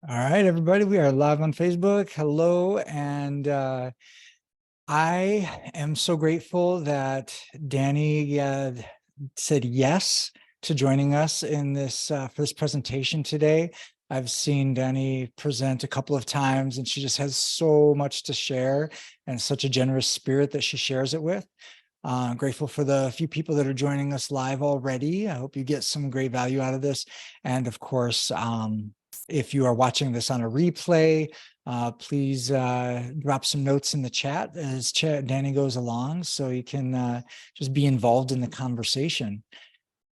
All right, everybody, we are live on Facebook. Hello, and I am so grateful that Dani said yes to joining us in this for this presentation today. I've seen Dani present a couple of times, and she just has so much to share and such a generous spirit that she shares it with. Grateful for the few people that are joining us live already. I hope you get some great value out of this. And of course, if you are watching this on a replay, please drop some notes in the chat as Dani goes along so you can just be involved in the conversation.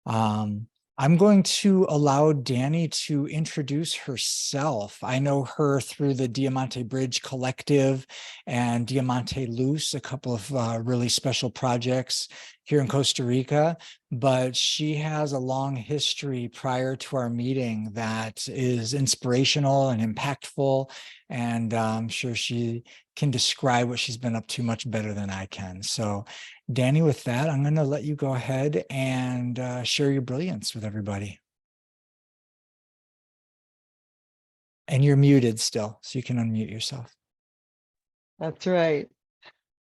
I'm going to allow Dani to introduce herself. I know her through the Diamante Bridge Collective and Diamante Luz, a couple of really special projects here in Costa Rica, but she has a long history prior to our meeting that is inspirational and impactful, and I'm sure she can describe what she's been up to much better than I can. So Dani, with that, I'm going to let you go ahead and share your brilliance with everybody. And you're muted still, so you can unmute yourself. That's right.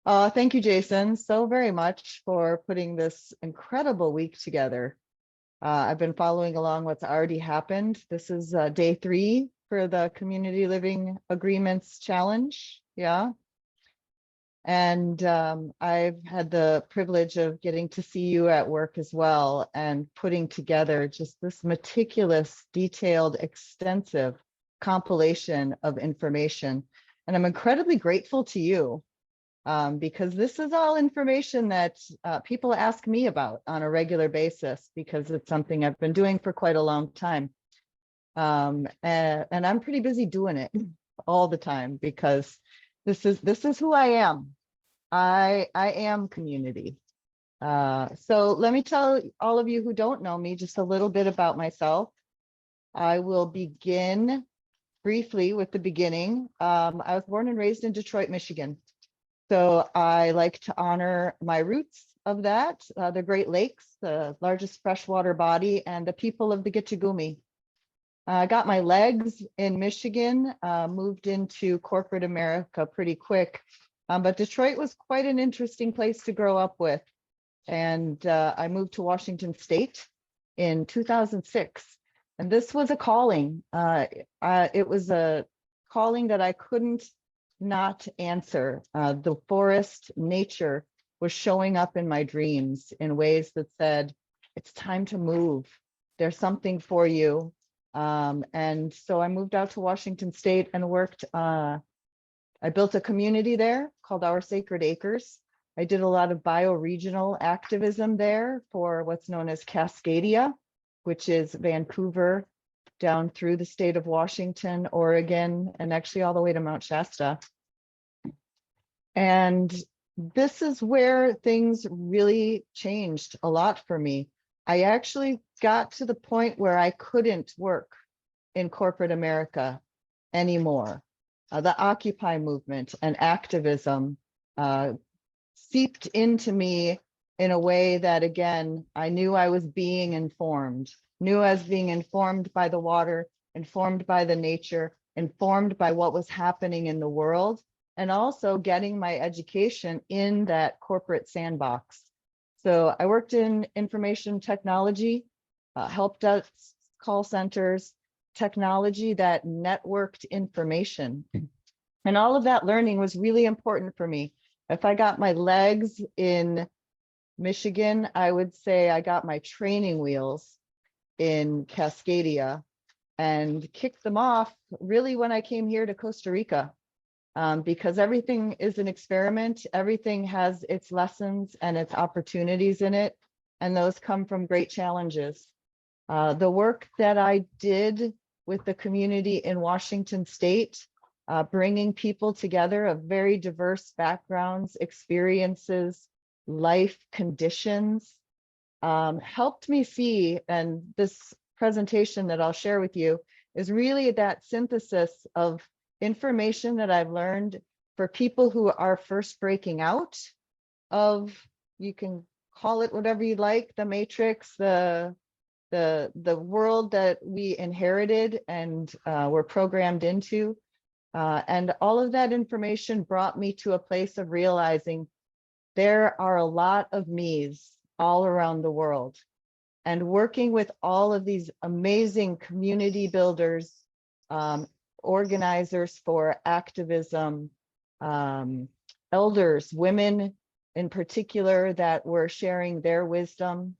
Thank you, Jason, so very much for putting this incredible week together. I've been following along what's already happened. This is day 3 for the Community Living Agreements Challenge. Yeah. And I've had the privilege of getting to see you at work as well and putting together just this meticulous, detailed, extensive compilation of information. And I'm incredibly grateful to you because this is all information that people ask me about on a regular basis because it's something I've been doing for quite a long time. And I'm pretty busy doing it all the time because this is who I am. I am community. So let me tell all of you who don't know me just a little bit about myself. I will begin briefly with the beginning. I was born and raised in Detroit, Michigan. So I like to honor my roots of that, the Great Lakes, the largest freshwater body, and the people of the Gitchagumi. I got my legs in Michigan, moved into corporate America pretty quick. But Detroit was quite an interesting place to grow up with. And I moved to Washington State in 2006. And this was a calling. It was a calling that I couldn't not answer. The forest, nature was showing up in my dreams in ways that said, it's time to move. There's something for you. And so I moved out to Washington State and worked I built a community there called Our Sacred Acres. I did a lot of bioregional activism there for what's known as Cascadia, which is Vancouver down through the state of Washington, Oregon, and actually all the way to Mount Shasta. And this is where things really changed a lot for me. I actually got to the point where I couldn't work in corporate America anymore. The Occupy movement and activism seeped into me in a way that, again, I knew I was being informed, knew I was being informed by the water, informed by the nature, informed by what was happening in the world, and also getting my education in that corporate sandbox. So I worked in information technology, help desk call centers, technology that networked information. And all of that learning was really important for me. If I got my legs in Michigan, I would say I got my training wheels in Cascadia and kicked them off really when I came here to Costa Rica, because everything is an experiment. Everything has its lessons and its opportunities in it, and those come from great challenges. The work that I did with the community in Washington State, bringing people together of very diverse backgrounds, experiences, life conditions, helped me see, and this presentation that I'll share with you is really that synthesis of information that I've learned for people who are first breaking out of, you can call it whatever you like, the matrix, the the world that we inherited and were programmed into. And all of that information brought me to a place of realizing there are a lot of me's all around the world. And working with all of these amazing community builders, organizers for activism, elders, women in particular that were sharing their wisdom,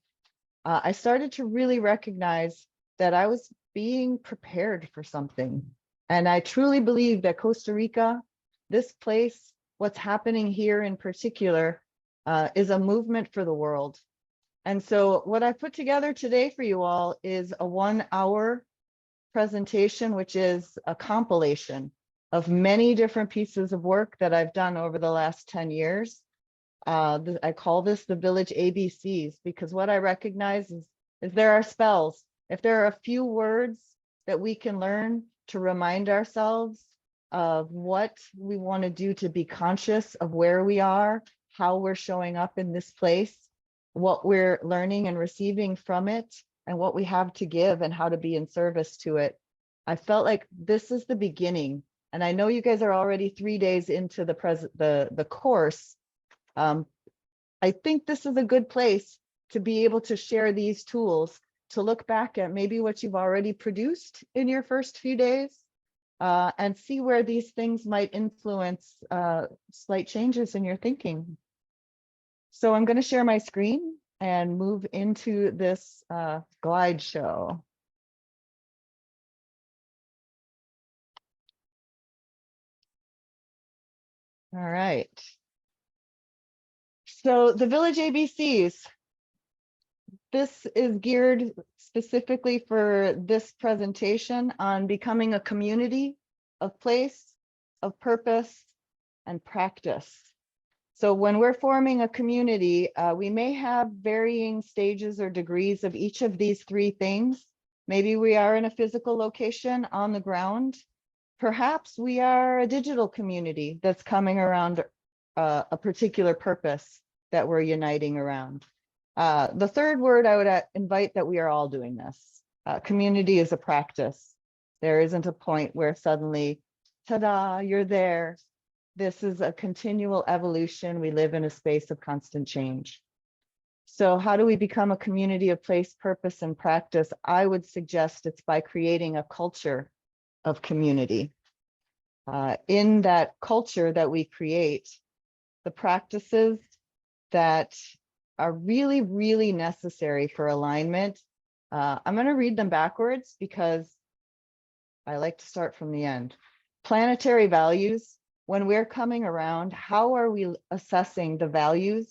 I started to really recognize that I was being prepared for something. And I truly believe that Costa Rica, this place, what's happening here in particular, is a movement for the world. And so what I put together today for you all is a 1-hour presentation, which is a compilation of many different pieces of work that I've done over the last 10 years. I call this the Village ABCs, because what I recognize is there are spells. If there are a few words that we can learn to remind ourselves of what we want to do to be conscious of where we are, how we're showing up in this place, what we're learning and receiving from it, and what we have to give and how to be in service to it. I felt like this is the beginning. And I know you guys are already 3 days into the course. I think this is a good place to be able to share these tools, to look back at maybe what you've already produced in your first few days, and see where these things might influence slight changes in your thinking. So I'm going to share my screen and move into this glide show. All right. So the Village ABCs, this is geared specifically for this presentation on becoming a community of place, of purpose, and practice. So when we're forming a community, we may have varying stages or degrees of each of these 3 things. Maybe we are in a physical location on the ground. Perhaps we are a digital community that's coming around a particular purpose that we're uniting around. The third word, I would invite that we are all doing this. Community is a practice. There isn't a point where suddenly, ta-da, you're there. This is a continual evolution. We live in a space of constant change. So how do we become a community of place, purpose, and practice? I would suggest it's by creating a culture of community. In that culture that we create, the practices that are really, really necessary for alignment. I'm going to read them backwards because I like to start from the end. Planetary values. When we're coming around, how are we assessing the values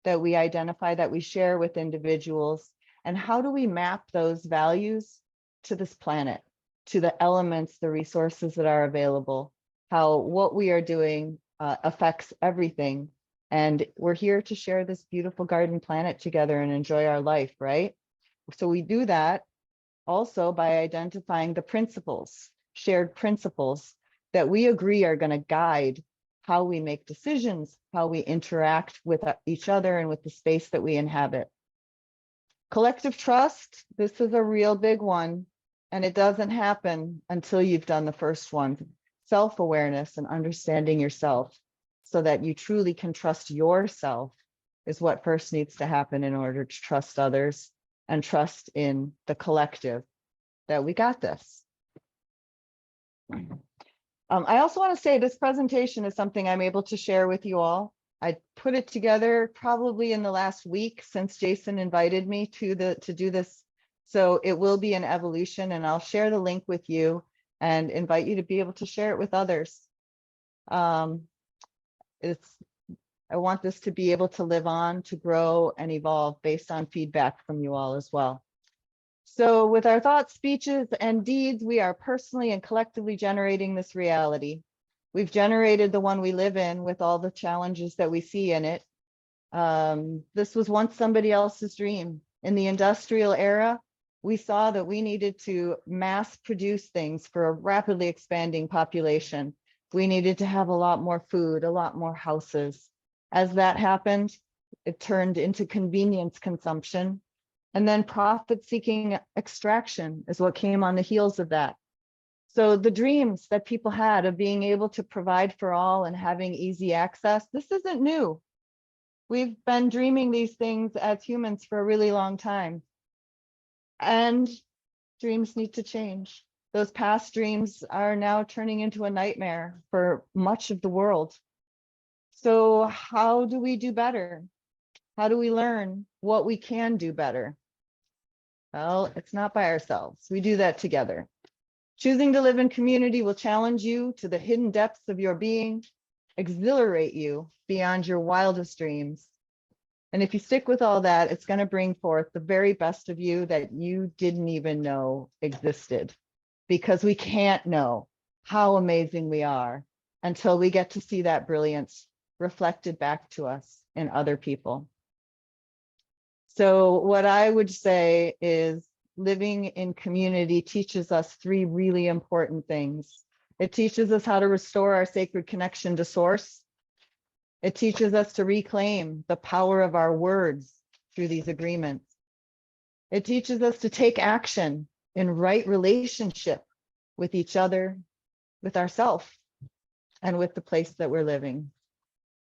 that we identify, that we share with individuals? And how do we map those values to this planet, to the elements, the resources that are available, how what we are doing affects everything? And we're here to share this beautiful garden planet together and enjoy our life, right? So we do that also by identifying the principles, shared principles that we agree are going to guide how we make decisions, how we interact with each other and with the space that we inhabit. Collective trust, this is a real big one, and it doesn't happen until you've done the first one. Self-awareness and understanding yourself so that you truly can trust yourself is what first needs to happen in order to trust others and trust in the collective that we got this. I also want to say this presentation is something I'm able to share with you all. I put it together probably in the last week since Jason invited me to do this. So it will be an evolution, and I'll share the link with you and invite you to be able to share it with others. I want this to be able to live on, to grow and evolve based on feedback from you all as well. So with our thoughts, speeches, and deeds, we are personally and collectively generating this reality. We've generated the one we live in with all the challenges that we see in it. This was once somebody else's dream. In the industrial era, we saw that we needed to mass produce things for a rapidly expanding population. We needed to have a lot more food, a lot more houses. As that happened, it turned into convenience consumption. And then profit-seeking extraction is what came on the heels of that. So the dreams that people had of being able to provide for all and having easy access, this isn't new. We've been dreaming these things as humans for a really long time. And dreams need to change. Those past dreams are now turning into a nightmare for much of the world. So how do we do better? How do we learn what we can do better? Well, it's not by ourselves. We do that together. Choosing to live in community will challenge you to the hidden depths of your being, exhilarate you beyond your wildest dreams. And if you stick with all that, it's going to bring forth the very best of you that you didn't even know existed, because we can't know how amazing we are until we get to see that brilliance reflected back to us in other people. So what I would say is living in community teaches us three really important things. It teaches us how to restore our sacred connection to source. It teaches us to reclaim the power of our words through these agreements. It teaches us to take action in right relationship with each other, with ourselves, and with the place that we're living.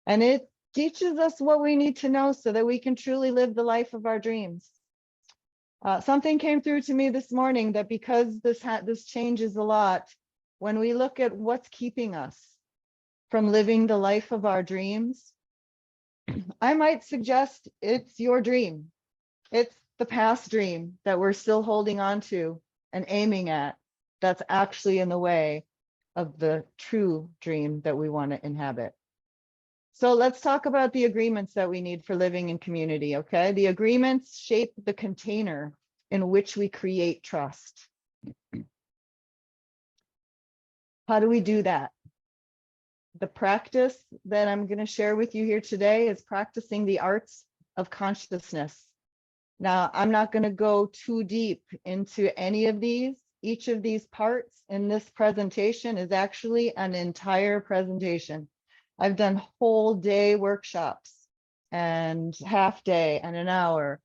And it teaches us what we need to know so that we can truly live the life of our dreams. Something came through to me this morning that because this changes a lot, when we look at what's keeping us from living the life of our dreams, I might suggest it's your dream. It's the past dream that we're still holding on to and aiming at that's actually in the way of the true dream that we want to inhabit. So let's talk about the agreements that we need for living in community, okay? The agreements shape the container in which we create trust. How do we do that? The practice that I'm going to share with you here today is practicing the arts of consciousness. Now, I'm not going to go too deep into any of these. Each of these parts in this presentation is actually an entire presentation. I've done whole day workshops and half day and an hour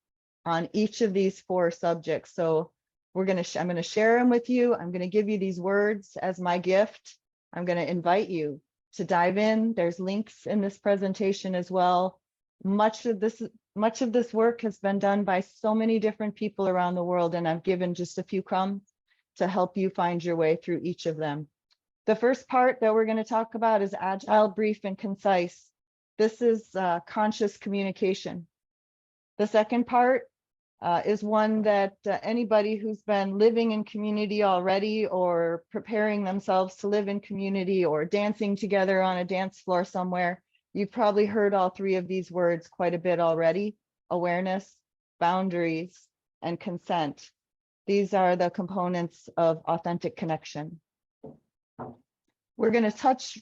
on each of these 4 subjects. So I'm going to share them with you. I'm going to give you these words as my gift. I'm going to invite you to dive in. There's links in this presentation as well. Much of this work has been done by so many different people around the world, and I've given just a few crumbs to help you find your way through each of them. The first part that we're going to talk about is agile, brief, and concise. This is conscious communication. The second part is one that anybody who's been living in community already or preparing themselves to live in community or dancing together on a dance floor somewhere, you've probably heard all 3 of these words quite a bit already: awareness, boundaries, and consent. These are the components of authentic connection. We're going to touch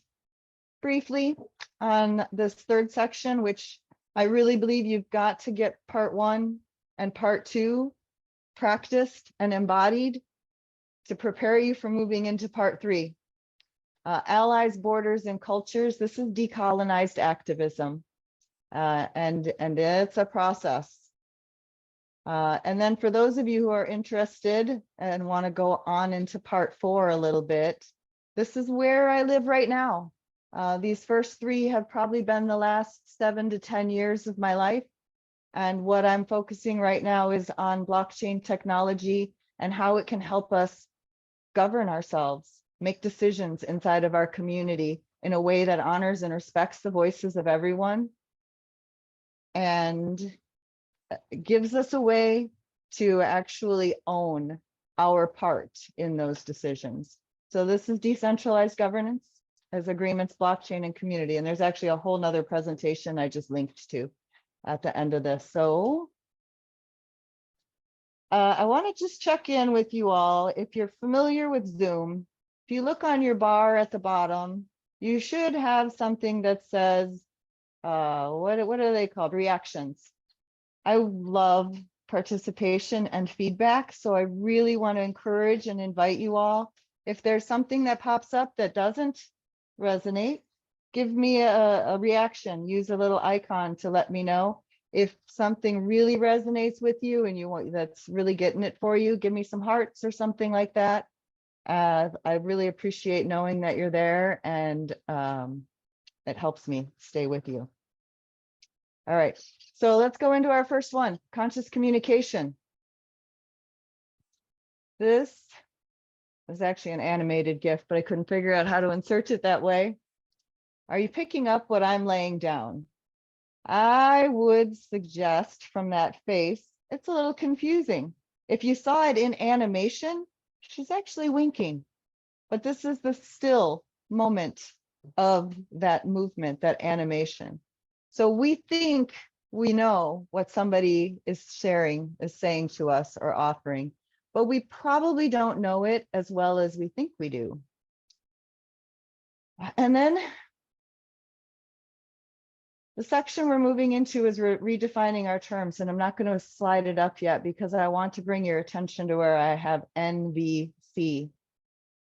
briefly on this third section, which I really believe you've got to get part 1 and part 2 practiced and embodied to prepare you for moving into part 3. Allies, borders, and cultures. This is decolonized activism, and it's a process. And then for those of you who are interested and want to go on into part 4 a little bit, this is where I live right now. These first 3 have probably been the last 7 to 10 years of my life. And what I'm focusing right now is on blockchain technology and how it can help us govern ourselves, make decisions inside of our community in a way that honors and respects the voices of everyone, and gives us a way to actually own our part in those decisions. So this is decentralized governance as agreements, blockchain, and community. And there's actually a whole nother presentation I just linked to at the end of this. So I want to just check in with you all. If you're familiar with Zoom, if you look on your bar at the bottom, you should have something that says, what are they called? Reactions. I love participation and feedback. So I really want to encourage and invite you all. If there's something that pops up that doesn't resonate, give me a reaction. Use a little icon to let me know. If something really resonates with you and you want that's really getting it for you, give me some hearts or something like that. I really appreciate knowing that you're there, and it helps me stay with you. All right, so let's go into our first one, conscious communication. This is actually an animated GIF, but I couldn't figure out how to insert it that way. Are you picking up what I'm laying down? I would suggest from that face, it's a little confusing. If you saw it in animation, she's actually winking, but this is the still moment of that movement, that animation. So we think we know what somebody is sharing, is saying to us or offering, but we probably don't know it as well as we think we do. And then the section we're moving into is redefining our terms, and I'm not going to slide it up yet because I want to bring your attention to where I have NVC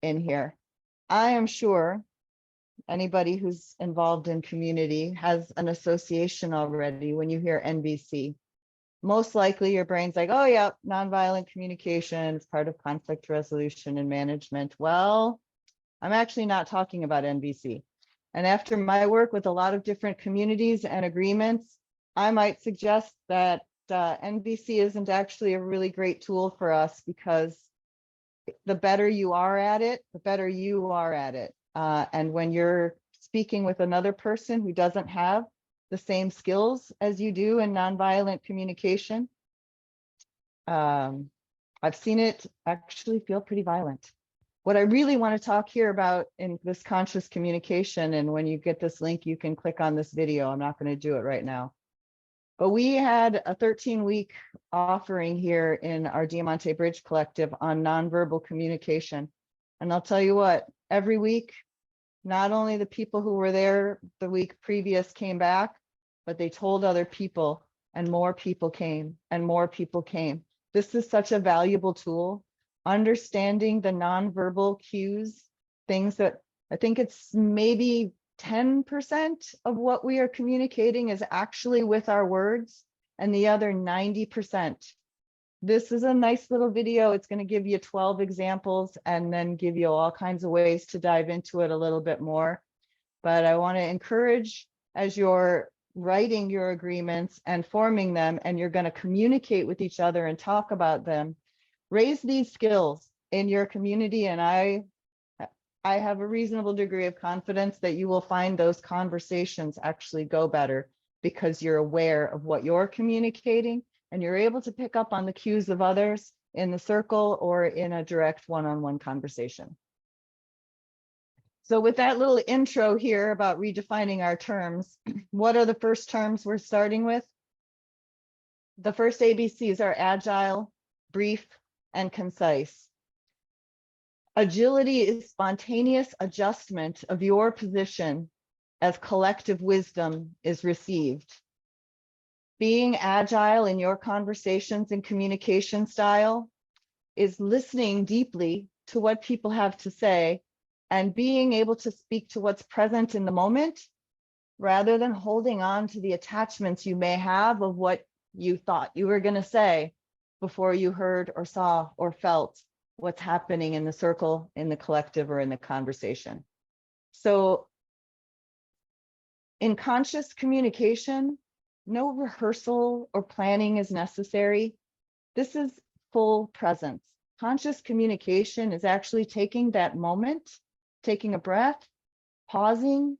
in here. I am sure anybody who's involved in community has an association already when you hear NVC. Most likely your brain's like, oh yeah, nonviolent communication is part of conflict resolution and management. Well, I'm actually not talking about NVC. And after my work with a lot of different communities and agreements, I might suggest that NVC isn't actually a really great tool for us, because the better you are at it, the better you are at it. And when you're speaking with another person who doesn't have the same skills as you do in nonviolent communication, I've seen it actually feel pretty violent. What I really want to talk here about in this conscious communication, and when you get this link, you can click on this video. I'm not going to do it right now. But we had a 13-week offering here in our Diamante Bridge Collective on nonverbal communication. And I'll tell you what, every week, not only the people who were there the week previous came back, but they told other people, and more people came, and more people came. This is such a valuable tool. Understanding the nonverbal cues, things that I think it's maybe 10% of what we are communicating is actually with our words, and the other 90%. This is a nice little video. It's going to give you 12 examples and then give you all kinds of ways to dive into it a little bit more. But I want to encourage, as you're writing your agreements and forming them, and you're going to communicate with each other and talk about them, raise these skills in your community, and I have a reasonable degree of confidence that you will find those conversations actually go better, because you're aware of what you're communicating and you're able to pick up on the cues of others in the circle or in a direct one-on-one conversation. So with that little intro here about redefining our terms, what are the first terms we're starting with? The first ABCs are agile, brief, and concise. Agility is spontaneous adjustment of your position as collective wisdom is received. Being agile in your conversations and communication style is listening deeply to what people have to say and being able to speak to what's present in the moment, rather than holding on to the attachments you may have of what you thought you were going to say before you heard or saw or felt what's happening in the circle, in the collective, or in the conversation. So in conscious communication, no rehearsal or planning is necessary. This is full presence. Conscious communication is actually taking that moment, taking a breath, pausing,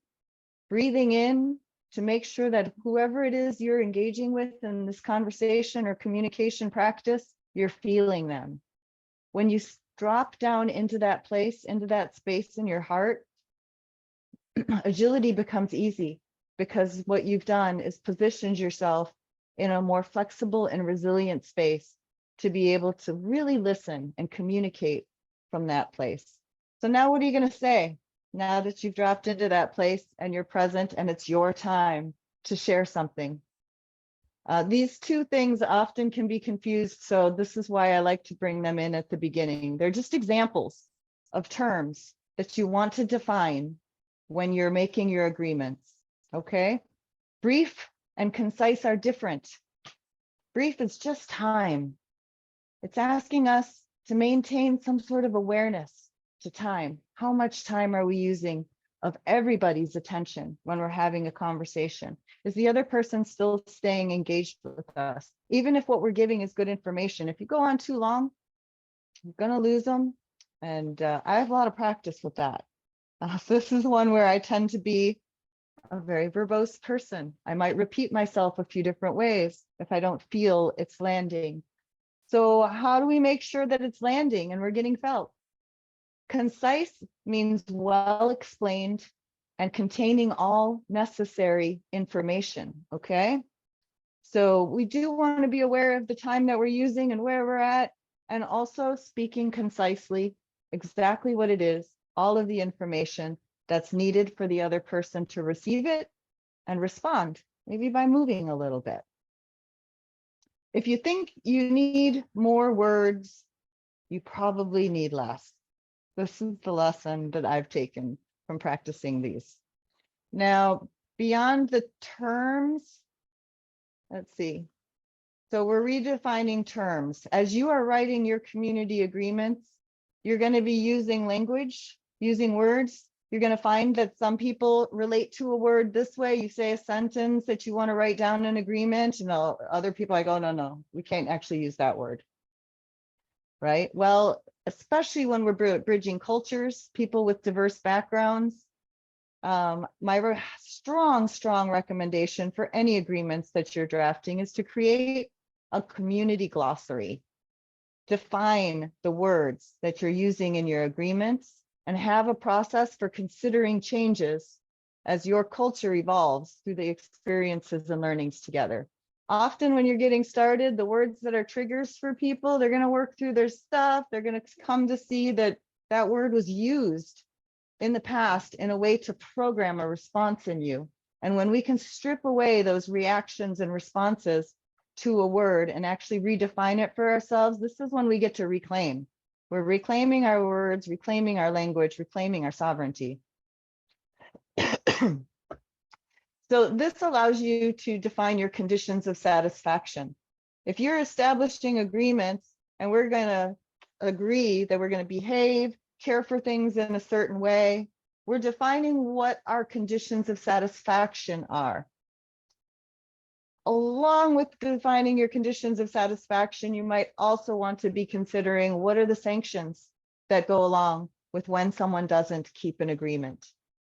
breathing in to make sure that whoever it is you're engaging with in this conversation or communication practice, you're feeling them. When you drop down into that place, into that space in your heart, agility becomes easy, because what you've done is positioned yourself in a more flexible and resilient space to be able to really listen and communicate from that place. So now what are you going to say now that you've dropped into that place and you're present and it's your time to share something? These two things often can be confused, so this is why I like to bring them in at the beginning. They're just examples of terms that you want to define when you're making your agreements, okay? Brief and concise are different. Brief is just time. It's asking us to maintain some sort of awareness to time. How much time are we using of everybody's attention when we're having a conversation? Is the other person still staying engaged with us? Even if what we're giving is good information, if you go on too long, you're going to lose them. And I have a lot of practice with that. So this is one where I tend to be a very verbose person. I might repeat myself a few different ways if I don't feel it's landing. So how do we make sure that it's landing and we're getting felt? Concise means well explained and containing all necessary information, okay? So we do want to be aware of the time that we're using and where we're at, and also speaking concisely, exactly what it is, all of the information that's needed for the other person to receive it and respond, maybe by moving a little bit. If you think you need more words, you probably need less. This is the lesson that I've taken from practicing these. Now, beyond the terms, let's see. So we're redefining terms. As you are writing your community agreements, you're going to be using language, using words. You're going to find that some people relate to a word this way. You say a sentence that you want to write down an agreement, and other people I go, no, we can't actually use that word. Right? Well, especially when we're bridging cultures, people with diverse backgrounds, my strong recommendation for any agreements that you're drafting is to create a community glossary. Define the words that you're using in your agreements and have a process for considering changes as your culture evolves through the experiences and learnings together. Often when you're getting started, the words that are triggers for people, they're going to work through their stuff. They're going to come to see that that word was used in the past in a way to program a response in you. And when we can strip away those reactions and responses to a word and actually redefine it for ourselves, this is when we get to reclaim. We're reclaiming our words, reclaiming our language, reclaiming our sovereignty. So this allows you to define your conditions of satisfaction. If you're establishing agreements and we're going to agree that we're going to behave, care for things in a certain way, we're defining what our conditions of satisfaction are. Along with defining your conditions of satisfaction, you might also want to be considering what are the sanctions that go along with when someone doesn't keep an agreement.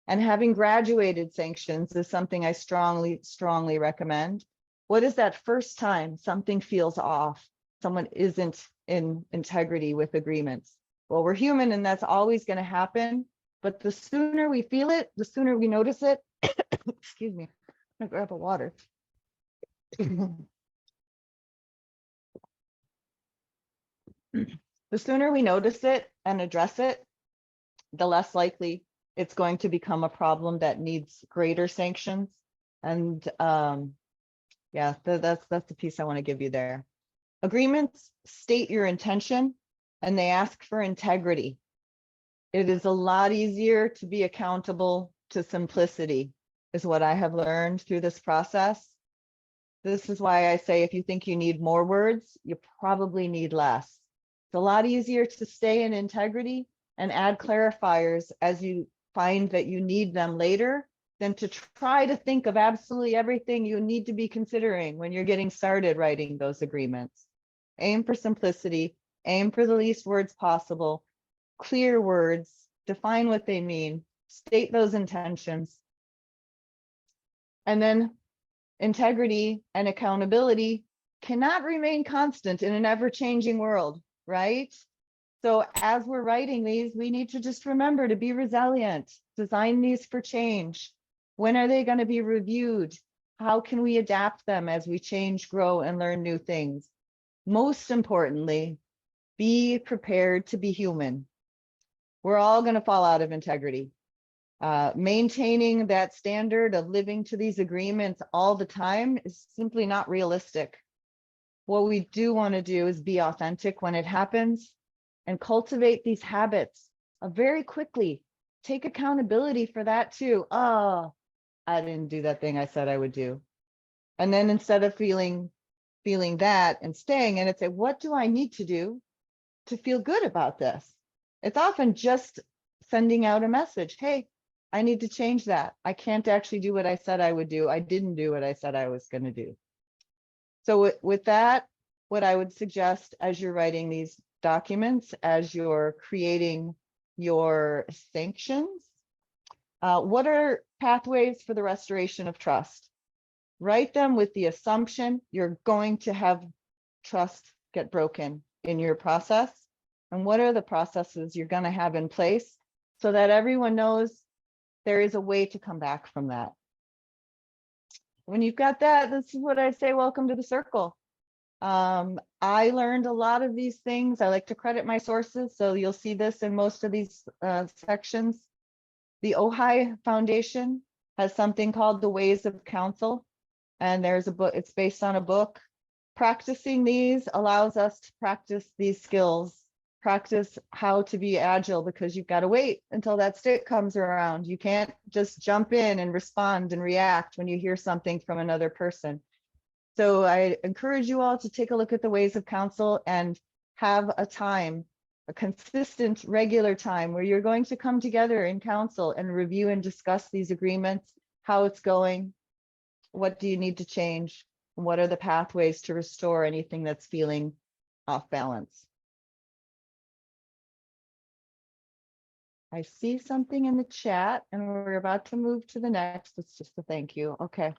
And having graduated sanctions is something I strongly recommend. What is that first time something feels off? Someone isn't in integrity with agreements. Well, we're human and that's always going to happen. But the sooner we feel it, the sooner we notice it. Excuse me, I'm gonna grab a water. The sooner we notice it and address it, the less likely it's going to become a problem that needs greater sanctions. And yeah, that's the piece I want to give you there. Agreements state your intention and they ask for integrity. It is a lot easier to be accountable to simplicity, is what I have learned through this process. This is why I say if you think you need more words, you probably need less. It's a lot easier to stay in integrity and add clarifiers as you find that you need them later than to try to think of absolutely everything you need to be considering when you're getting started writing those agreements. Aim for simplicity, aim for the least words possible, clear words, define what they mean, state those intentions. And then integrity and accountability cannot remain constant in an ever-changing world, right? So as we're writing these, we need to just remember to be resilient, design these for change. When are they going to be reviewed? How can we adapt them as we change, grow, and learn new things? Most importantly, be prepared to be human. We're all going to fall out of integrity. Maintaining that standard of living to these agreements all the time is simply not realistic. What we do want to do is be authentic when it happens and cultivate these habits of very quickly take accountability for that too. Oh, I didn't do that thing I said I would do. And then instead of feeling that and staying in it, say, what do I need to do to feel good about this? It's often just sending out a message. Hey, I need to change that. I can't actually do what I said I would do. I didn't do what I said I was going to do. So with that, what I would suggest as you're writing these documents, as you're creating your sanctions, what are pathways for the restoration of trust? Write them with the assumption you're going to have trust get broken in your process. And what are the processes you're going to have in place so that everyone knows there is a way to come back from that. When you've got that, this is what I say, welcome to the circle. I learned a lot of these things. I like to credit my sources, so you'll see this in most of these sections. The Ojai Foundation has something called the Ways of Counsel, and there's a book, it's based on a book. Practicing these allows us to practice these skills, practice how to be agile, because you've got to wait until that stick comes around. You can't just jump in and respond and react when you hear something from another person. So I encourage you all to take a look at the Ways of Counsel and have a time, a consistent, regular time where you're going to come together in council and review and discuss these agreements, how it's going, what do you need to change, and what are the pathways to restore anything that's feeling off balance. I see something in the chat and we're about to move to the next. It's just a thank you. Okay.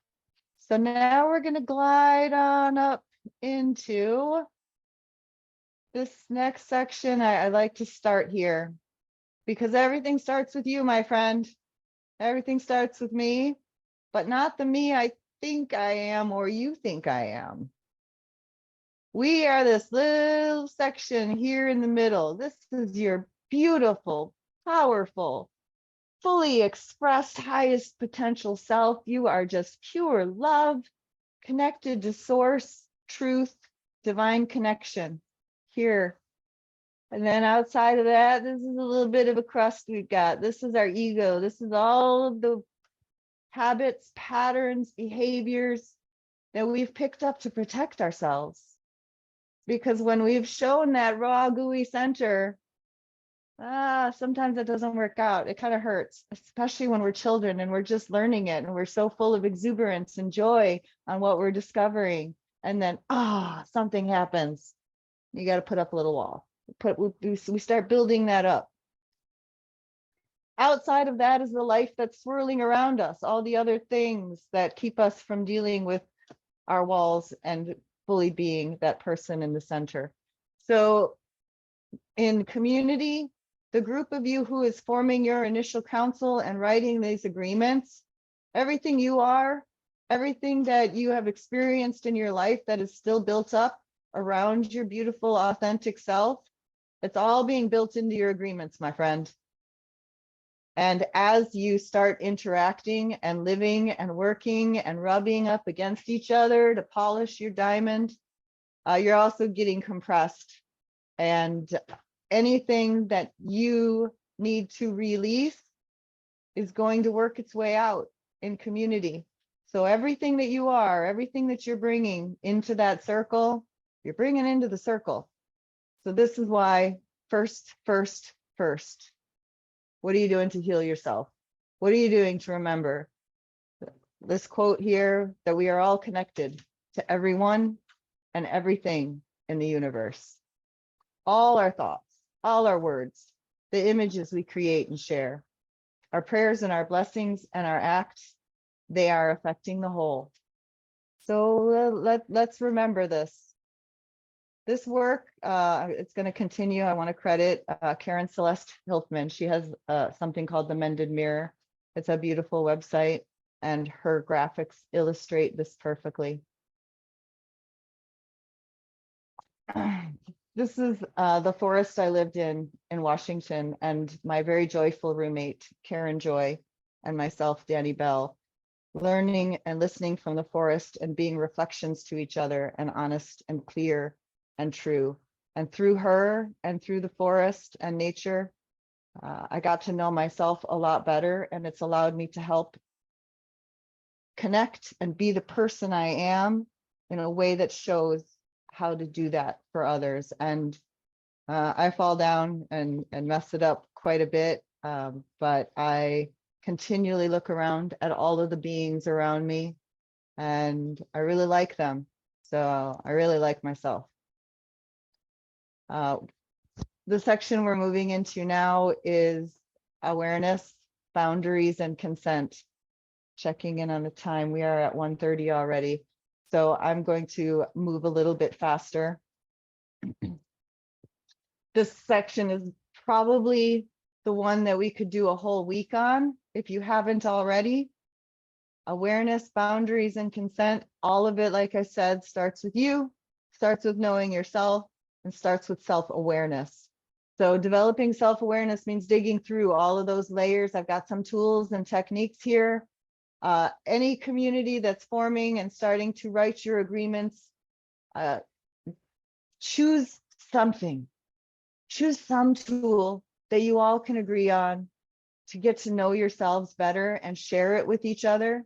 So now we're going to glide on up into this next section. I like to start here because everything starts with you, my friend. Everything starts with me, but not the me I think I am or you think I am. We are this little section here in the middle. This is your beautiful, powerful, fully expressed highest potential self. You are just pure love, connected to source, truth, divine connection here. And then outside of that, this is a little bit of a crust we've got. This is our ego. This is all of the habits, patterns, behaviors that we've picked up to protect ourselves. Because when we've shown that raw, gooey center, sometimes it doesn't work out. It kind of hurts, especially when we're children and we're just learning it and we're so full of exuberance and joy on what we're discovering. And then, something happens. You got to put up a little wall. We start building that up. Outside of that is the life that's swirling around us, all the other things that keep us from dealing with our walls and fully being that person in the center. So in community, the group of you who is forming your initial council and writing these agreements, everything you are, everything that you have experienced in your life that is still built up around your beautiful, authentic self, it's all being built into your agreements, my friend. And as you start interacting and living and working and rubbing up against each other to polish your diamond, you're also getting compressed. And anything that you need to release is going to work its way out in community. So everything that you are, everything that you're bringing into that circle, you're bringing into the circle. So this is why first. What are you doing to heal yourself? What are you doing to remember this quote here, that we are all connected to everyone and everything in the universe? All our thoughts, all our words, the images we create and share, our prayers and our blessings and our acts, they are affecting the whole. So let's remember this. This work, it's going to continue. I want to credit Karen Celeste Hiltman. She has something called the Mended Mirror. It's a beautiful website, and her graphics illustrate this perfectly. This is the forest I lived in Washington, and my very joyful roommate, Karen Joy, and myself, Dani Bell, learning and listening from the forest and being reflections to each other and honest and clear and true. And through her and through the forest and nature, I got to know myself a lot better, and it's allowed me to help connect and be the person I am in a way that shows how to do that for others. And I fall down and mess it up quite a bit, but I continually look around at all of the beings around me, and I really like them. So I really like myself. The section we're moving into now is awareness, boundaries, and consent. Checking in on the time, we are at 1:30 already. So I'm going to move a little bit faster. This section is probably the one that we could do a whole week on if you haven't already. Awareness, boundaries, and consent, all of it, like I said, starts with you, starts with knowing yourself, and starts with self-awareness. So developing self-awareness means digging through all of those layers. I've got some tools and techniques here. Any community that's forming and starting to write your agreements, choose something. Choose some tool that you all can agree on to get to know yourselves better and share it with each other.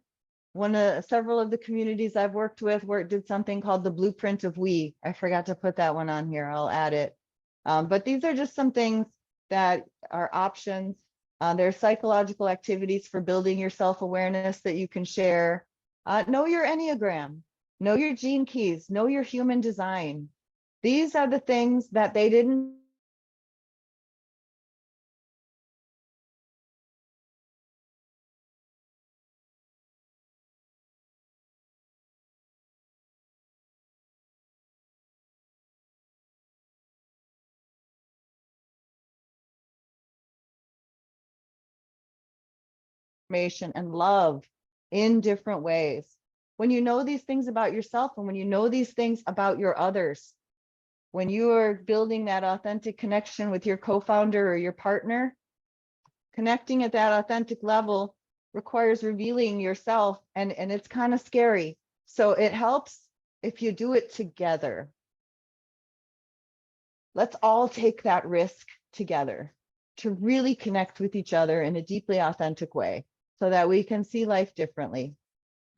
Several of the communities I've worked with did something called the blueprint of we. I forgot to put that one on here. I'll add it. But these are just some things that are options. There are psychological activities for building your self-awareness that you can share. Know your Enneagram, know your gene keys, know your human design. These are the things that they didn't information and love in different ways. When you know these things about yourself and when you know these things about your others, when you are building that authentic connection with your co-founder or your partner, connecting at that authentic level requires revealing yourself, and it's kind of scary. So it helps if you do it together. Let's all take that risk together to really connect with each other in a deeply authentic way so that we can see life differently.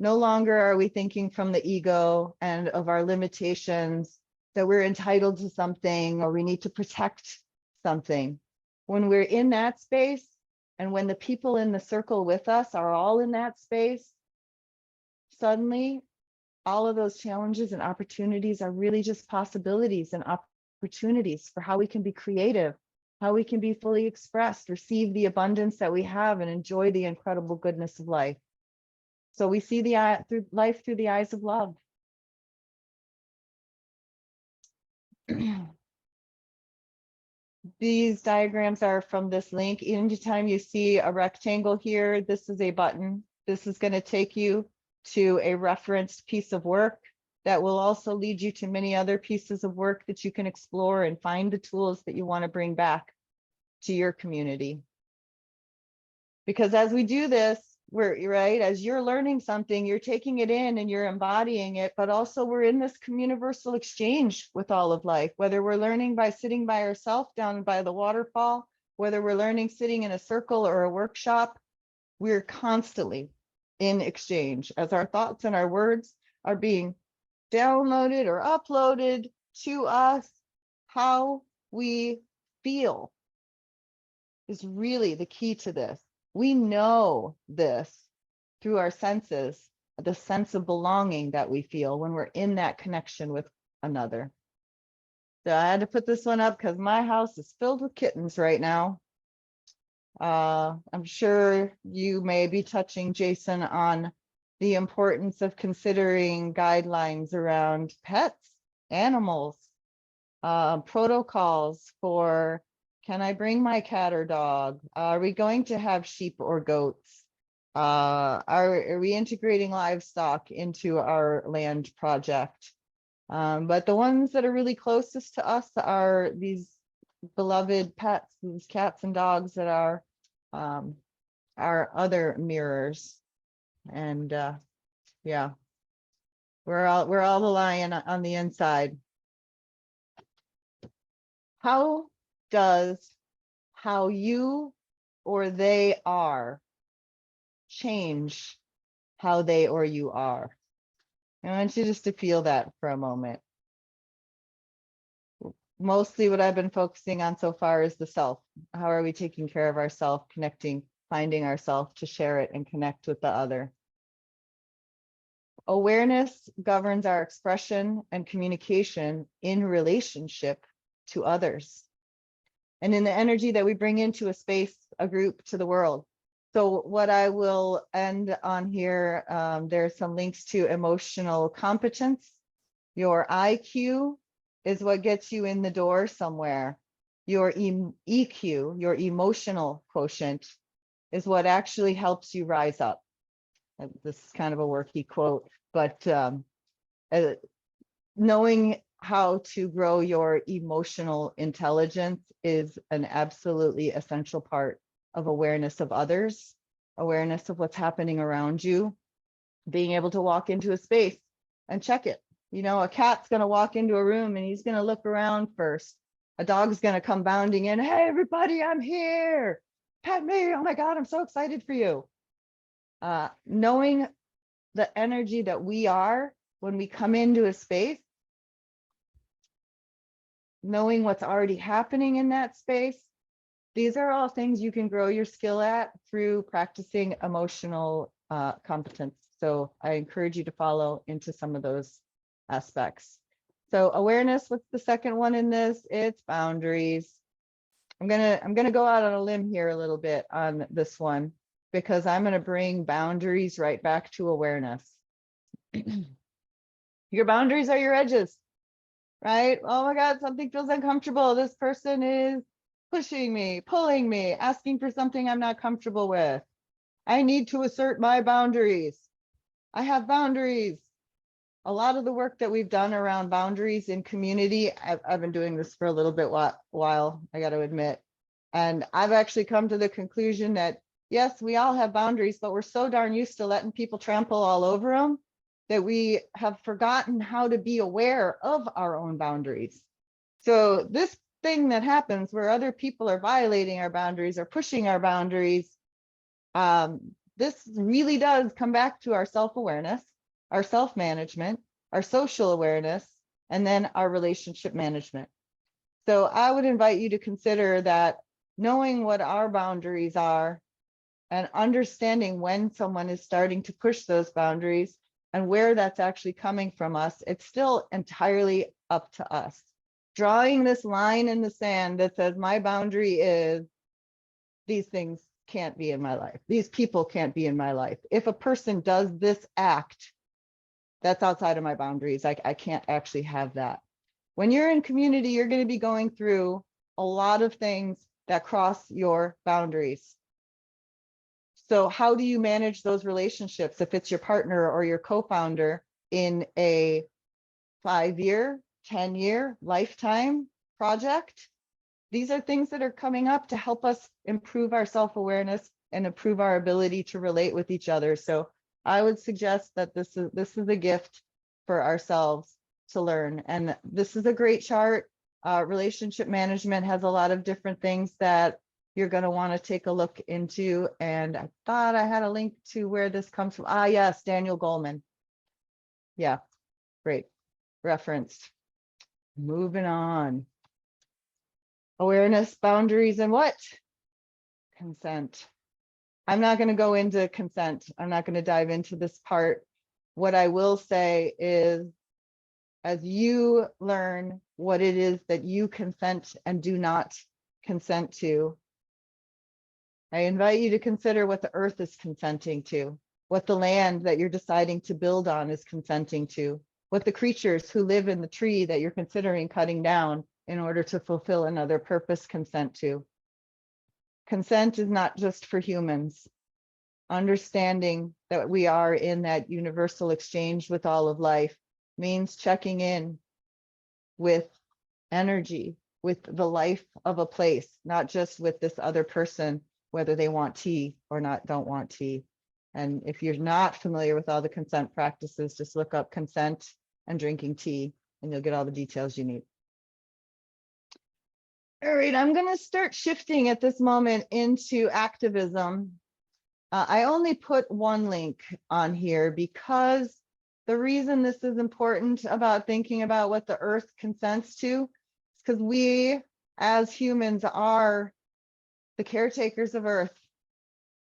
No longer are we thinking from the ego and of our limitations that we're entitled to something or we need to protect something. When we're in that space, and when the people in the circle with us are all in that space, suddenly all of those challenges and opportunities are really just possibilities and opportunities for how we can be creative, how we can be fully expressed, receive the abundance that we have, and enjoy the incredible goodness of life. So we see through life through the eyes of love. These diagrams are from this link. Anytime you see a rectangle here, this is a button. This is going to take you to a referenced piece of work that will also lead you to many other pieces of work that you can explore and find the tools that you want to bring back to your community. Because as we do this, as you're learning something, you're taking it in and you're embodying it, but also we're in this universal exchange with all of life, whether we're learning by sitting by ourselves down by the waterfall, whether we're learning sitting in a circle or a workshop, we're constantly in exchange as our thoughts and our words are being downloaded or uploaded to us. How we feel is really the key to this. We know this through our senses, the sense of belonging that we feel when we're in that connection with another. So I had to put this one up because my house is filled with kittens right now. I'm sure you may be touching, Jason, on the importance of considering guidelines around pets, animals, protocols for, can I bring my cat or dog? Are we going to have sheep or goats? Are we integrating livestock into our land project? But the ones that are really closest to us are these beloved pets, these cats and dogs that are our other mirrors. And yeah, we're all the lion on the inside. How does how you or they are change how they or you are. I want you just to feel that for a moment. Mostly what I've been focusing on so far is the self. How are we taking care of ourselves, connecting, finding ourselves to share it and connect with the other? Awareness governs our expression and communication in relationship to others and in the energy that we bring into a space, a group, to the world. So what I will end on here, there's some links to emotional competence. Your IQ is what gets you in the door somewhere. Your EQ, your emotional quotient, is what actually helps you rise up. This is kind of a worky quote, but knowing how to grow your emotional intelligence is an absolutely essential part of awareness of others, awareness of what's happening around you, being able to walk into a space and check it. You know, a cat's going to walk into a room and he's going to look around first. A dog's going to come bounding in. Hey, everybody, I'm here. Pet me. Oh my God, I'm so excited for you. Knowing the energy that we are when we come into a space, knowing what's already happening in that space, these are all things you can grow your skill at through practicing emotional competence. So I encourage you to follow into some of those aspects. So awareness, what's the second one in this? It's boundaries. I'm gonna go out on a limb here a little bit on this one, because I'm gonna bring boundaries right back to awareness. Your boundaries are your edges, right? Oh my God, something feels uncomfortable. This person is pushing me, pulling me, asking for something I'm not comfortable with. I need to assert my boundaries. I have boundaries. A lot of the work that we've done around boundaries in community, I've been doing this for a little bit while, I got to admit. And I've actually come to the conclusion that, yes, we all have boundaries, but we're so darn used to letting people trample all over them that we have forgotten how to be aware of our own boundaries. So this thing that happens where other people are violating our boundaries or pushing our boundaries, this really does come back to our self-awareness, our self-management, our social awareness, and then our relationship management. So I would invite you to consider that knowing what our boundaries are and understanding when someone is starting to push those boundaries and where that's actually coming from us, it's still entirely up to us. Drawing this line in the sand that says my boundary is these things can't be in my life. These people can't be in my life. If a person does this act, that's outside of my boundaries. I can't actually have that. When you're in community, you're going to be going through a lot of things that cross your boundaries. So how do you manage those relationships if it's your partner or your co-founder in a 5-year, 10-year, lifetime project? These are things that are coming up to help us improve our self-awareness and improve our ability to relate with each other. So I would suggest that this is a gift for ourselves to learn. And this is a great chart. Relationship management has a lot of different things that you're going to want to take a look into. And I thought I had a link to where this comes from. Ah, yes, Daniel Goleman. Yeah, great reference. Moving on. Awareness, boundaries, and what? Consent. I'm not going to go into consent. I'm not going to dive into this part. What I will say is, as you learn what it is that you consent and do not consent to, I invite you to consider what the earth is consenting to, what the land that you're deciding to build on is consenting to, what the creatures who live in the tree that you're considering cutting down in order to fulfill another purpose consent to. Consent is not just for humans. Understanding that we are in that universal exchange with all of life means checking in with energy, with the life of a place, not just with this other person, whether they want tea or not, don't want tea. And if you're not familiar with all the consent practices, just look up consent and drinking tea and you'll get all the details you need. All right, I'm going to start shifting at this moment into activism. I only put one link on here because the reason this is important about thinking about what the earth consents to is because we as humans are the caretakers of earth.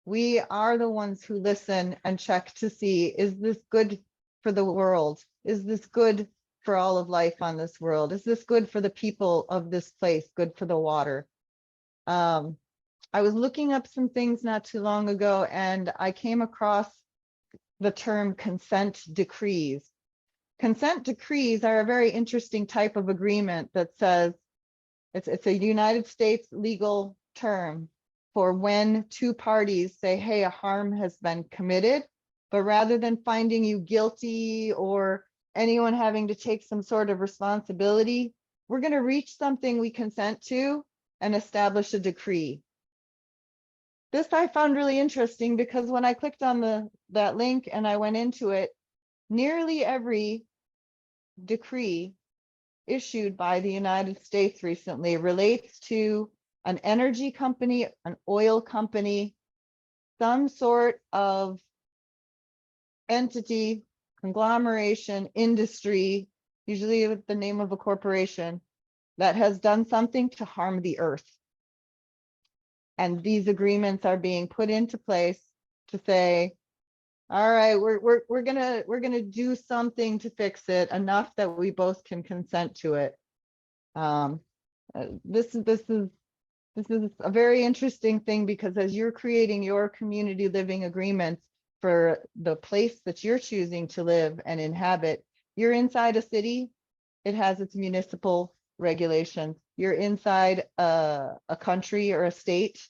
We are the ones who listen and check to see, is this good for the world? Is this good for all of life on this world? Is this good for the people of this place? Good for the water? I was looking up some things not too long ago, and I came across the term consent decrees. Consent decrees are a very interesting type of agreement that says it's a United States legal term for when two parties say, hey, a harm has been committed, but rather than finding you guilty or anyone having to take some sort of responsibility, we're going to reach something we consent to and establish a decree. This I found really interesting because when I clicked on that link and I went into it, nearly every decree issued by the United States recently relates to an energy company, an oil company, some sort of entity, conglomeration, industry, usually with the name of a corporation, that has done something to harm the earth. And these agreements are being put into place to say, all right, we're gonna do something to fix it enough that we both can consent to it. This is a very interesting thing because as you're creating your community living agreements for the place that you're choosing to live and inhabit, you're inside a city, it has its municipal regulations. You're inside a country or a state,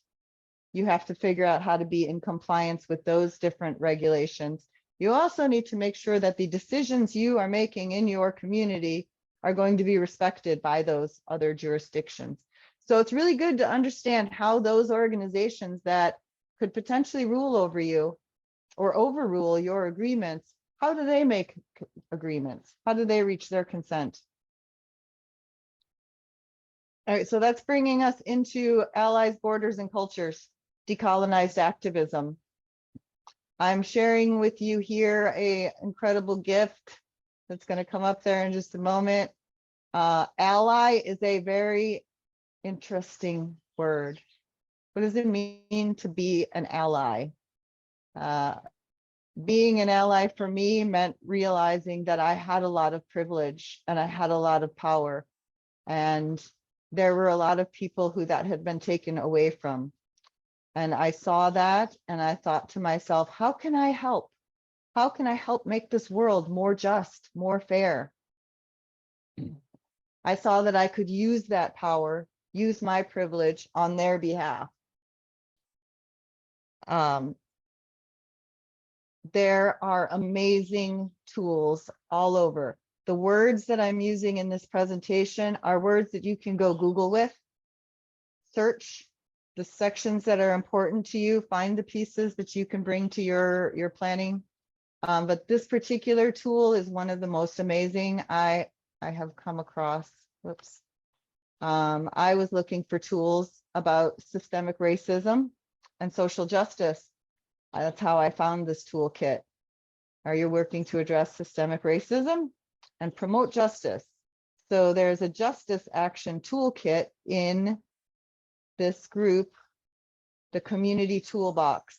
you have to figure out how to be in compliance with those different regulations. You also need to make sure that the decisions you are making in your community are going to be respected by those other jurisdictions. So it's really good to understand how those organizations that could potentially rule over you or overrule your agreements, how do they make agreements? How do they reach their consent? All right, so that's bringing us into allies, borders, and cultures, decolonized activism. I'm sharing with you here a incredible gift that's going to come up there in just a moment. Ally is a very interesting word. What does it mean to be an ally? Being an ally for me meant realizing that I had a lot of privilege and I had a lot of power. And there were a lot of people who that had been taken away from. And I saw that and I thought to myself, how can I help? How can I help make this world more just, more fair? I saw that I could use that power, use my privilege on their behalf. There are amazing tools all over. The words that I'm using in this presentation are words that you can go Google with, search the sections that are important to you, find the pieces that you can bring to your planning. But this particular tool is one of the most amazing I have come across. Whoops. I was looking for tools about systemic racism and social justice. That's how I found this toolkit. Are you working to address systemic racism and promote justice? So there's a justice action toolkit in this group, the community toolbox.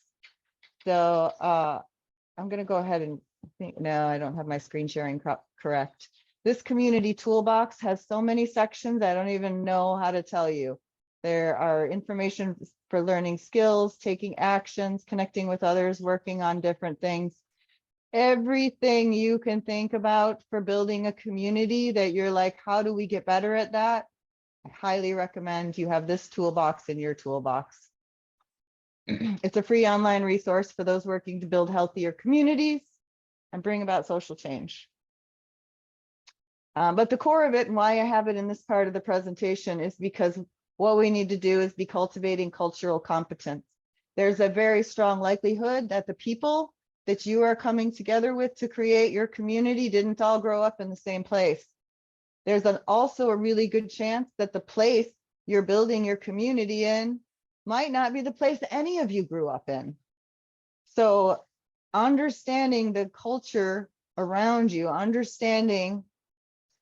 So I'm going to go ahead and think, no, I don't have my screen sharing correct. This community toolbox has so many sections, I don't even know how to tell you. There are information for learning skills, taking actions, connecting with others, working on different things. Everything you can think about for building a community that you're like, how do we get better at that? I highly recommend you have this toolbox in your toolbox. It's a free online resource for those working to build healthier communities and bring about social change. But the core of it and why I have it in this part of the presentation is because what we need to do is be cultivating cultural competence. There's a very strong likelihood that the people that you are coming together with to create your community didn't all grow up in the same place. There's also a really good chance that the place you're building your community in might not be the place that any of you grew up in. So understanding the culture around you, understanding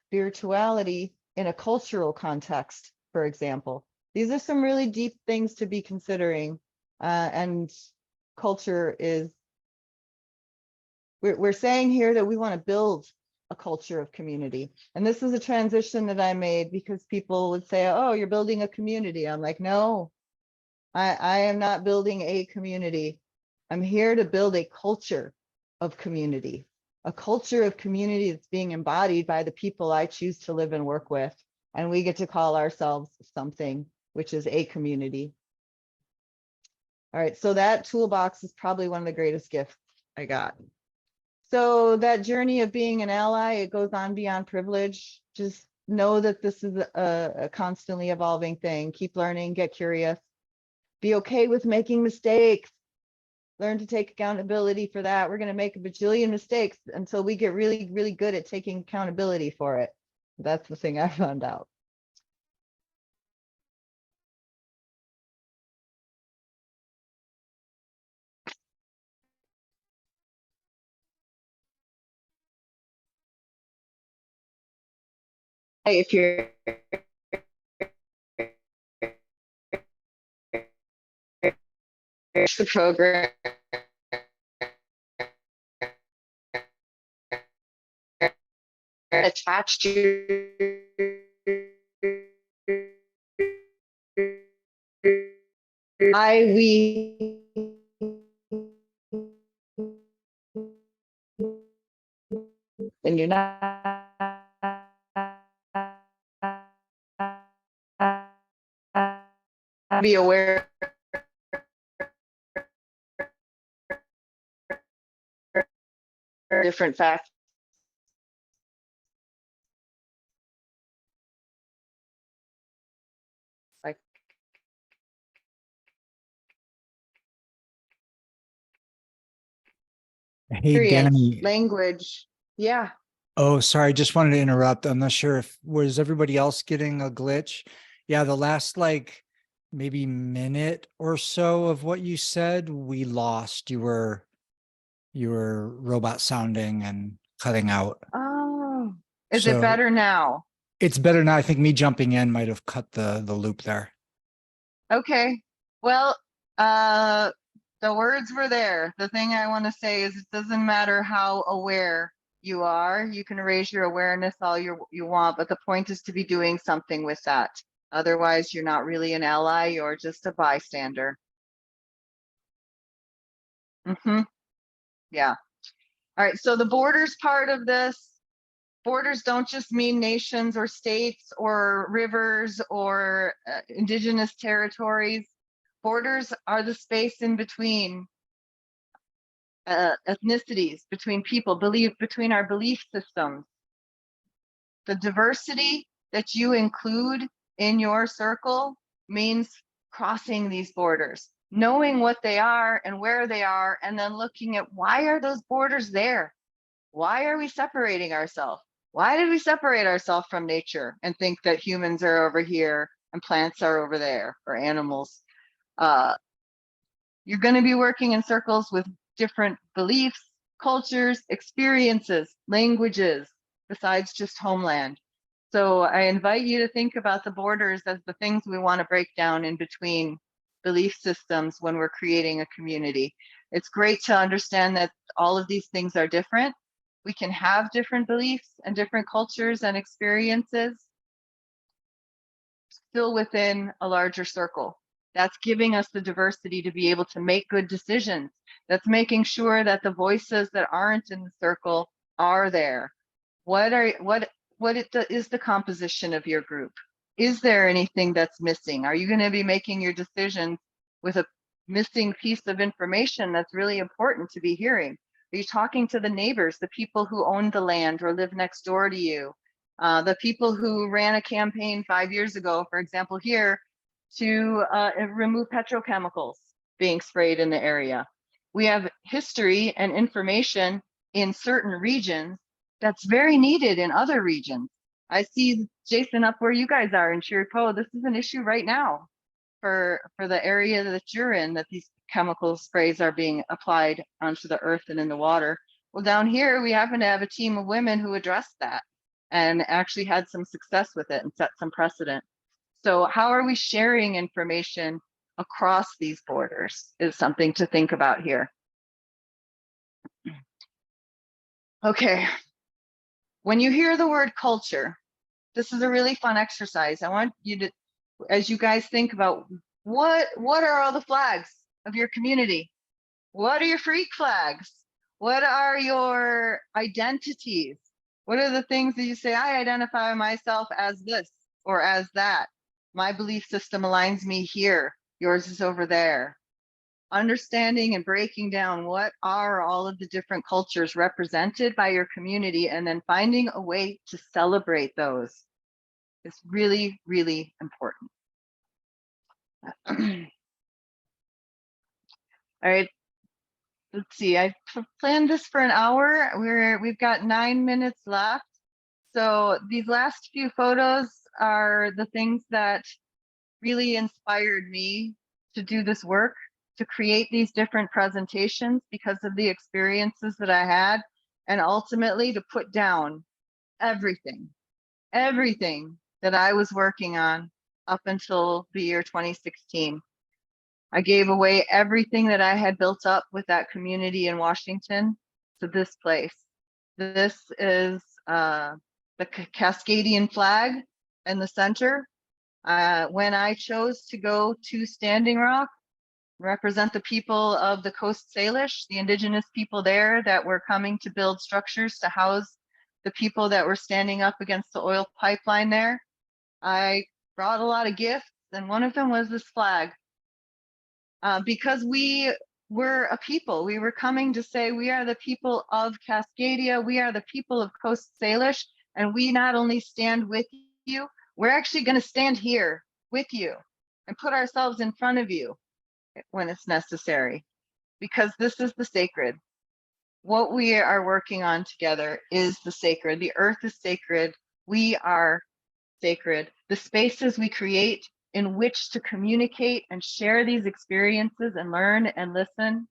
spirituality in a cultural context, for example. These are some really deep things to be considering. And culture is, we're saying here that we want to build a culture of community. And this is a transition that I made because people would say, oh, you're building a community. I'm like, no, I am not building a community. I'm here to build a culture of community, a culture of community that's being embodied by the people I choose to live and work with. And we get to call ourselves something, which is a community. All right, so that toolbox is probably one of the greatest gifts I got. So that journey of being an ally, it goes on beyond privilege. Just know that this is a constantly evolving thing. Keep learning, get curious, be okay with making mistakes. Learn to take accountability for that. We're going to make a bajillion mistakes until we get really, really good at taking accountability for it. That's the thing I found out. Hey, if you're the program attached to we and you're not be aware of different facts. Like Hey, experience, Dani. language. Yeah. Oh, sorry. Just wanted to interrupt. I'm not sure if was everybody else getting a glitch. Yeah, the last like maybe minute or so of what you said, we lost. You were robot sounding and cutting out. Oh, is it So better now? it's better now. I think me jumping in might have cut the loop there. Okay. Well, the words were there. The thing I want to say is it doesn't matter how aware you are. You can raise your awareness all you want, but the point is to be doing something with that. Otherwise, you're not really an ally, you're just a bystander. Yeah. All right. So the borders part of this, borders don't just mean nations or states or rivers or indigenous territories. Borders are the space in between ethnicities, between people, between our belief systems. The diversity that you include in your circle means crossing these borders, knowing what they are and where they are, and then looking at why are those borders there? Why are we separating ourselves? Why did we separate ourselves from nature and think that humans are over here and plants are over there or animals? You're going to be working in circles with different beliefs, cultures, experiences, languages, besides just homeland. So I invite you to think about the borders as the things we want to break down in between belief systems when we're creating a community. It's great to understand that all of these things are different. We can have different beliefs and different cultures and experiences still within a larger circle. That's giving us the diversity to be able to make good decisions. That's making sure that the voices that aren't in the circle are there. What is the composition of your group? Is there anything that's missing? Are you going to be making your decisions with a missing piece of information that's really important to be hearing? Are you talking to the neighbors, the people who own the land or live next door to you? The people who ran a campaign 5 years ago, for example, here, to remove petrochemicals being sprayed in the area. We have history and information in certain regions that's very needed in other regions. I see, Jason, up where you guys are in Chiripo, this is an issue right now. for the area that you're in, that these chemical sprays are being applied onto the earth and in the water. Well, down here, we happen to have a team of women who addressed that and actually had some success with it and set some precedent. So how are we sharing information across these borders is something to think about here. Okay, when you hear the word culture, this is a really fun exercise. I want you to, as you guys think about what are all the flags of your community? What are your freak flags? What are your identities? What are the things that you say, I identify myself as this or as that? My belief system aligns me here. Yours is over there. Understanding and breaking down what are all of the different cultures represented by your community, and then finding a way to celebrate those is really, really important. All right, let's see. I planned this for an hour. We've got 9 minutes left. So these last few photos are the things that really inspired me to do this work, to create these different presentations because of the experiences that I had, and ultimately to put down everything that I was working on up until the year 2016. I gave away everything that I had built up with that community in Washington to this place. This is the Cascadian flag in the center. When I chose to go to Standing Rock, represent the people of the Coast Salish, the indigenous people there that were coming to build structures to house the people that were standing up against the oil pipeline there, I brought a lot of gifts, and one of them was this flag. Because we were a people, we were coming to say, we are the people of Cascadia, we are the people of Coast Salish, and we not only stand with you, we're actually going to stand here with you and put ourselves in front of you when it's necessary, because this is the sacred. What we are working on together is the sacred. The earth is sacred. We are sacred. The spaces we create in which to communicate and share these experiences and learn and listen,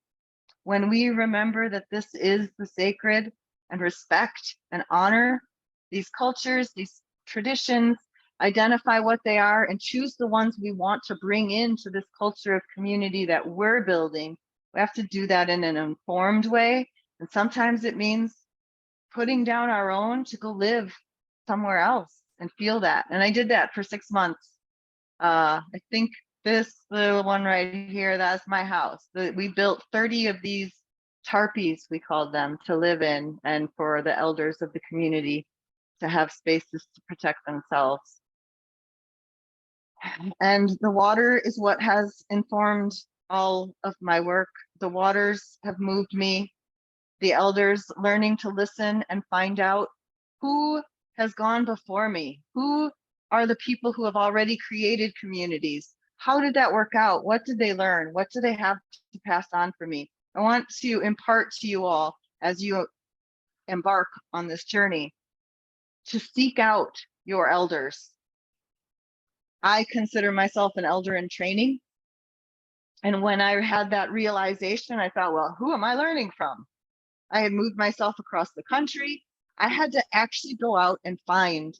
when we remember that this is the sacred and respect and honor these cultures, these traditions, identify what they are and choose the ones we want to bring into this culture of community that we're building, we have to do that in an informed way. And sometimes it means putting down our own to go live somewhere else and feel that. And I did that for 6 months. I think this little one right here, that's my house. We built 30 of these tarpies, we called them, to live in, and for the elders of the community to have spaces to protect themselves. And the water is what has informed all of my work. The waters have moved me, the elders learning to listen and find out who has gone before me, who are the people who have already created communities. How did that work out? What did they learn? What do they have to pass on for me? I want to impart to you all, as you embark on this journey, to seek out your elders. I consider myself an elder in training. And when I had that realization, I thought, well, who am I learning from? I had moved myself across the country. I had to actually go out and find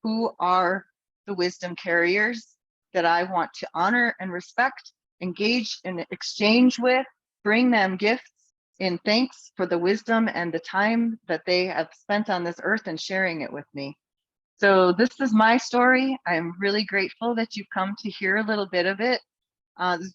who are the wisdom carriers that I want to honor and respect, engage in exchange with, bring them gifts in thanks for the wisdom and the time that they have spent on this earth and sharing it with me. So this is my story. I'm really grateful that you've come to hear a little bit of it.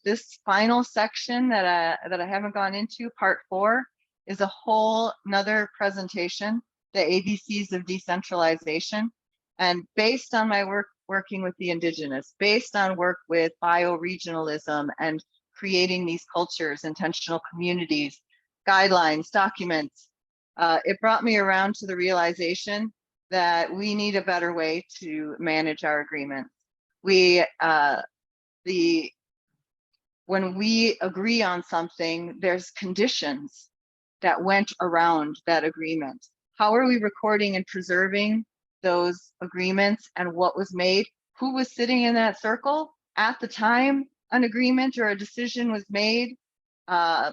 This final section that I haven't gone into, part 4, is a whole nother presentation, the ABCs of decentralization. And based on my work working with the indigenous, based on work with bioregionalism and creating these cultures, intentional communities, guidelines, documents, it brought me around to the realization that we need a better way to manage our agreements. When we agree on something, there's conditions that went around that agreement. How are we recording and preserving those agreements and what was made? Who was sitting in that circle? at the time an agreement or a decision was made, 3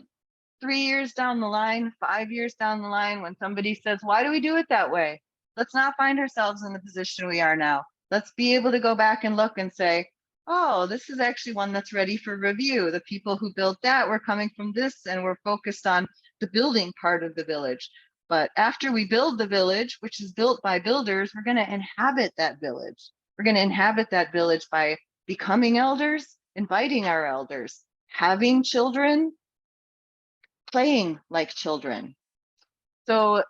years down the line, 5 years down the line, when somebody says, why do we do it that way? Let's not find ourselves in the position we are now. Let's be able to go back and look and say, oh, this is actually one that's ready for review. The people who built that were coming from this, and we're focused on the building part of the village. But after we build the village, which is built by builders, we're going to inhabit that village. We're going to inhabit that village by becoming elders, inviting our elders, having children, playing like children. So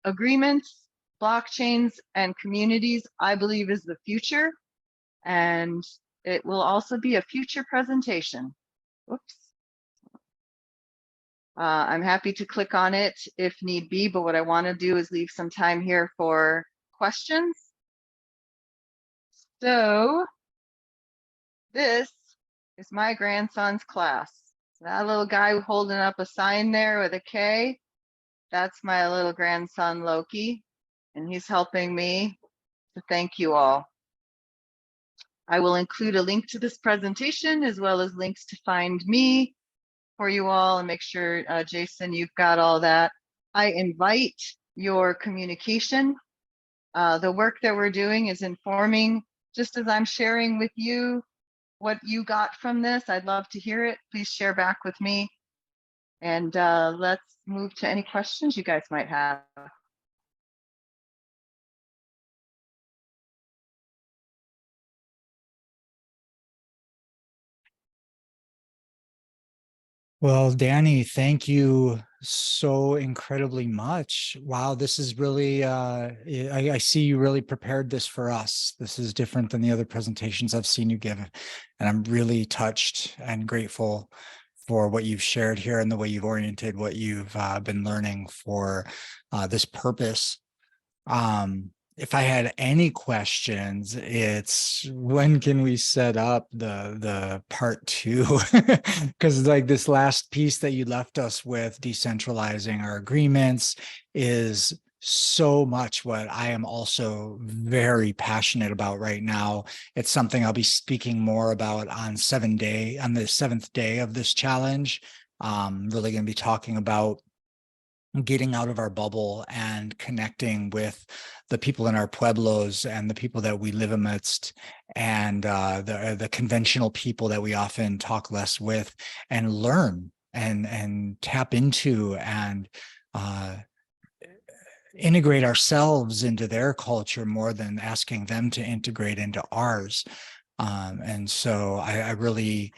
agreements, blockchains, and communities, I believe, is the future. And it will also be a future presentation. Whoops. I'm happy to click on it if need be, but what I want to do is leave some time here for questions. So this is my grandson's class. That little guy holding up a sign there with a K, that's my little grandson, Loki, and he's helping me to thank you all. I will include a link to this presentation as well as links to find me for you all, and make sure, Jason, you've got all that. I invite your communication. The work that we're doing is informing, just as I'm sharing with you what you got from this. I'd love to hear it. Please share back with me. And let's move to any questions you guys might have. Well, Dani, thank you so incredibly much. Wow, this is really, I see you really prepared this for us. This is different than the other presentations I've seen you give. And I'm really touched and grateful for what you've shared here and the way you've oriented what you've been learning for this purpose. If I had any questions, it's when can we set up the part 2? Because like this last piece that you left us with, decentralizing our agreements, is so much what I am also very passionate about right now. It's something I'll be speaking more about on the 7th day of this challenge. Really going to be talking about getting out of our bubble and connecting with the people in our pueblos and the people that we live amidst, and the conventional people that we often talk less with, and learn and tap into and integrate ourselves into their culture more than asking them to integrate into ours. And so I really,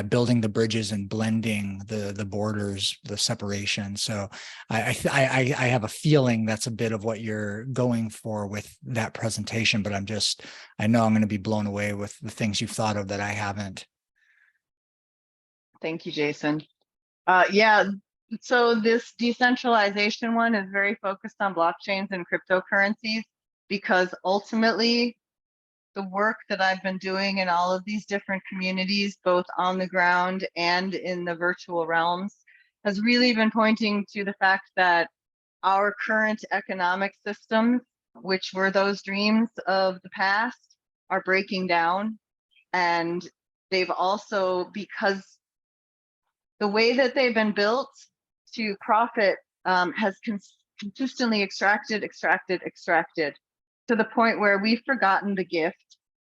building the bridges and blending the borders, the separation. So I have a feeling that's a bit of what you're going for with that presentation, but I know I'm going to be blown away with the things you've thought of that I haven't. Thank you, Jason. So this decentralization one is very focused on blockchains and cryptocurrencies, because ultimately the work that I've been doing in all of these different communities, both on the ground and in the virtual realms, has really been pointing to the fact that our current economic systems, which were those dreams of the past, are breaking down. And they've also, because the way that they've been built to profit, has consistently extracted to the point where we've forgotten the gift.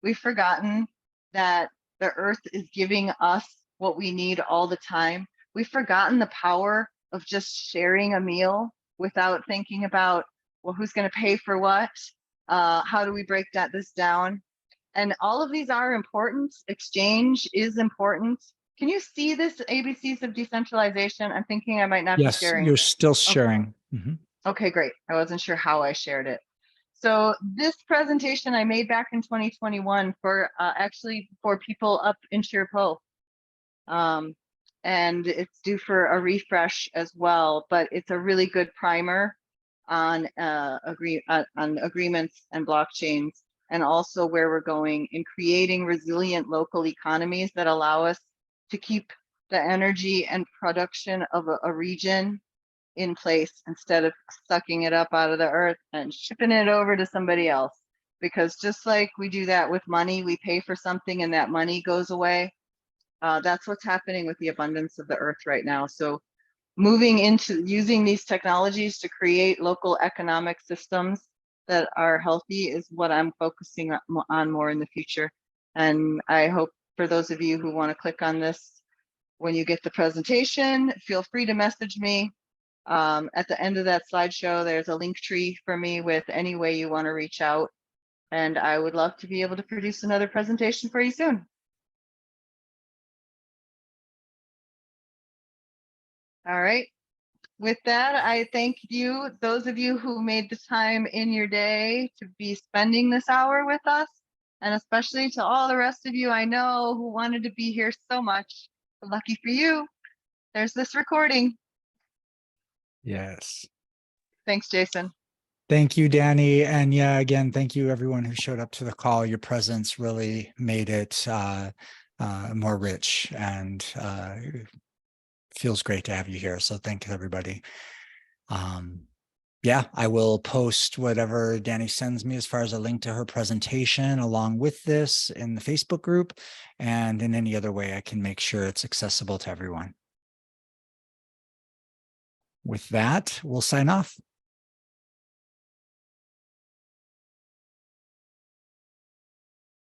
We've forgotten that the earth is giving us what we need all the time. We've forgotten the power of just sharing a meal without thinking about, well, who's going to pay for what? How do we break this down? And all of these are important. Exchange is important. Can you see this ABCs of decentralization? I'm thinking I might not be sharing. You're still sharing. Okay. Okay, great. I wasn't sure how I shared it. So this presentation I made back in 2021 for actually for people up in Chirpo. And it's due for a refresh as well, but it's a really good primer on agreements and blockchains, and also where we're going in creating resilient local economies that allow us to keep the energy and production of a region in place instead of sucking it up out of the earth and shipping it over to somebody else, because just like we do that with money, we pay for something and that money goes away. That's what's happening with the abundance of the earth right now. So moving into using these technologies to create local economic systems that are healthy is what I'm focusing on more in the future. And I hope for those of you who want to click on this, when you get the presentation, feel free to message me. At the end of that slideshow, there's a link tree for me with any way you want to reach out. And I would love to be able to produce another presentation for you soon. All right. With that, I thank you, those of you who made the time in your day to be spending this hour with us, and especially to all the rest of you I know who wanted to be here so much. Lucky for you, there's this recording. Yes. Thanks, Jason. Thank you, Dani. And yeah, again, thank you everyone who showed up to the call. Your presence really made it more rich, and feels great to have you here. So thank you, everybody. Yeah, I will post whatever Dani sends me as far as a link to her presentation along with this in the Facebook group, and in any other way I can make sure it's accessible to everyone. With that, we'll sign off.